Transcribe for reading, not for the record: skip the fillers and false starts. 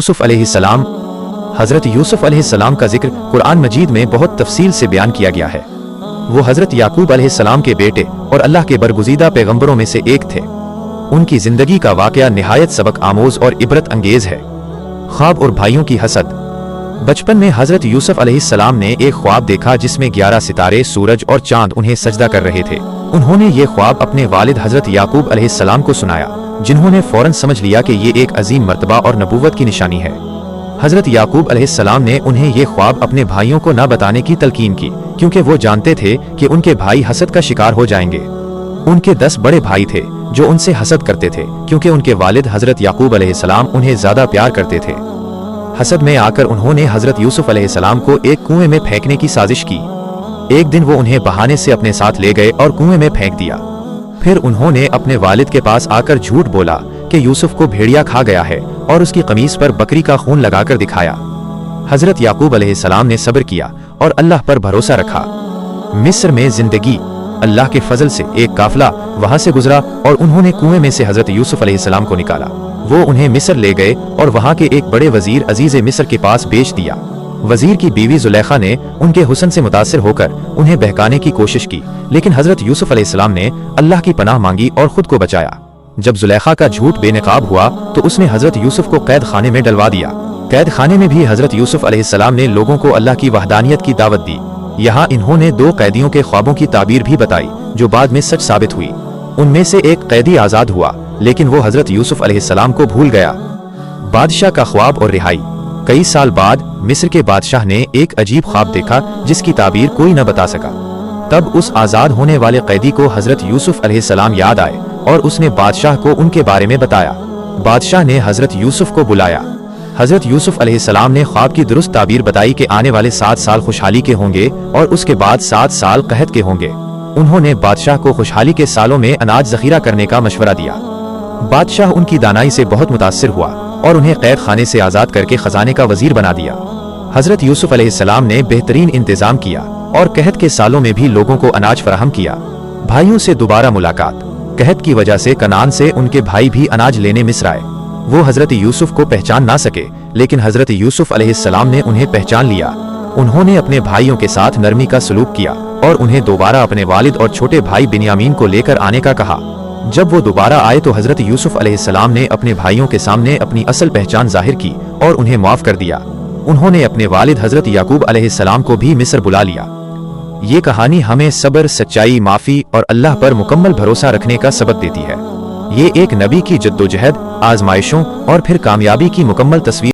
यूसुफ अलैहिस्सलाम। हज़रत यूसुफ अलैहिस्सलाम का जिक्र कुरान मजीद में बहुत तफसील से बयान किया गया है। वो हज़रत याकूब अलैहिस्सलाम के बेटे और अल्लाह के बरगुज़ीदा पैगंबरों में से एक थे। उनकी ज़िंदगी का वाक़या निहायत सबक आमोज़ और इबरत अंगेज़ है। ख्वाब और भाइयों की हसद। बचपन में हज़रत यूसुफ अलैहिस्सलाम ने एक ख्वाब देखा जिसमें 11 सितारे, सूरज और चांद उन्हें सजदा कर रहे थे। उन्होंने ये ख्वाब अपने वालिद हज़रत याकूब अलैहिस्सलाम को सुनाया, जिन्होंने फौरन समझ लिया कि ये एक अजीम मर्तबा और नबूवत की निशानी है। हज़रत याकूब अलैहिस्सलाम ने उन्हें ये ख्वाब अपने भाइयों को न बताने की तलकीन की, क्योंकि वो जानते थे कि उनके भाई हसद का शिकार हो जाएंगे। उनके 10 बड़े भाई थे जो उनसे हसद करते थे, क्योंकि उनके वालिद हज़रत याकूब अलैहिस्सलाम उन्हें ज्यादा प्यार करते थे। हसद में आकर उन्होंने हज़रत यूसुफ अलैहिस्सलाम को एक कुएं में फेंकने की साजिश की। एक दिन वो उन्हें बहाने से अपने साथ ले गए और कुएं में फेंक दिया। फिर उन्होंने अपने वालिद के पास आकर झूठ बोला कि यूसुफ को भेड़िया खा गया है और उसकी कमीज पर बकरी का खून लगाकर दिखाया। हज़रत याकूब अलैहिस्सलाम ने सब्र किया और अल्लाह पर भरोसा रखा। मिस्र में जिंदगी। अल्लाह के फजल से एक काफिला वहां से गुजरा और उन्होंने कुएं में से हज़रत यूसुफ अलैहिस्सलाम को निकाला। वो उन्हें मिस्र ले गए और वहां के एक बड़े वजीर अजीज मिस्र के पास बेच दिया। वजीर की बीवी जुलेखा ने उनके हुस्न से मुतासिर होकर उन्हें बहकाने की कोशिश की, लेकिन हज़रत यूसुफ अलैहिस्सलाम ने अल्लाह की पनाह मांगी और खुद को बचाया। जब जुलेखा का झूठ बेनकाब हुआ तो उसने हज़रत यूसुफ को कैद खाने में डलवा दिया। कैद खाने में भी हज़रत यूसुफ अलैहिस्सलाम ने लोगों को अल्लाह की वहदानियत की दावत दी। यहाँ इन्होंने 2 कैदियों के ख्वाबों की ताबीर भी बताई जो बाद में सच साबित हुई। उनमें से एक कैदी आजाद हुआ, लेकिन वो हज़रत यूसुफ अलैहिस्सलाम को भूल गया। बादशाह का ख्वाब और रिहाई। कई साल बाद मिस्र के बादशाह ने एक अजीब ख्वाब देखा जिसकी ताबीर कोई न बता सका। तब उस आजाद होने वाले कैदी को हज़रत यूसुफ अलैहिस्सलाम याद आए और उसने बादशाह को उनके बारे में बताया। बादशाह ने हज़रत यूसुफ को बुलाया। हज़रत यूसुफ अलैहिस्सलाम ने ख्वाब की दुरुस्त ताबीर बताई कि आने वाले 7 साल खुशहाली के होंगे और उसके बाद 7 साल कहत के होंगे। उन्होंने बादशाह को खुशहाली के सालों में अनाज ज़खीरा करने का मशवरा दिया। बादशाह उनकी दानाई से बहुत मुतासिर हुआ और उन्हें कैद खाने से आज़ाद करके खजाने का वजीर बना दिया। हज़रत यूसुफ अलैहिस्सलाम ने बेहतरीन इंतजाम किया और कहत के सालों में भी लोगों को अनाज फराहम किया। भाइयों से दोबारा मुलाकात। कहत की वजह से कनान से उनके भाई भी अनाज लेने मिस्र आए। वो हज़रत यूसुफ को पहचान ना सके, लेकिन हज़रत यूसुफ अलैहिस्सलाम ने उन्हें पहचान लिया। उन्होंने अपने भाइयों के साथ नरमी का सलूक किया और उन्हें दोबारा अपने वालिद और छोटे भाई बिन्यामीन को लेकर आने का कहा। जब वो दोबारा आए तो हज़रत यूसुफ अलैहिस्सलाम ने अपने भाइयों के सामने अपनी असल पहचान जाहिर की और उन्हें माफ कर दिया। उन्होंने अपने वालिद हज़रत याकूब अलैहिस्सलाम को भी मिस्र बुला लिया। ये कहानी हमें सब्र, सच्चाई, माफ़ी और अल्लाह पर मुकम्मल भरोसा रखने का सबक देती है। ये एक नबी की जद्दोजहद, आजमाइशों और फिर कामयाबी की मुकम्मल तस्वीर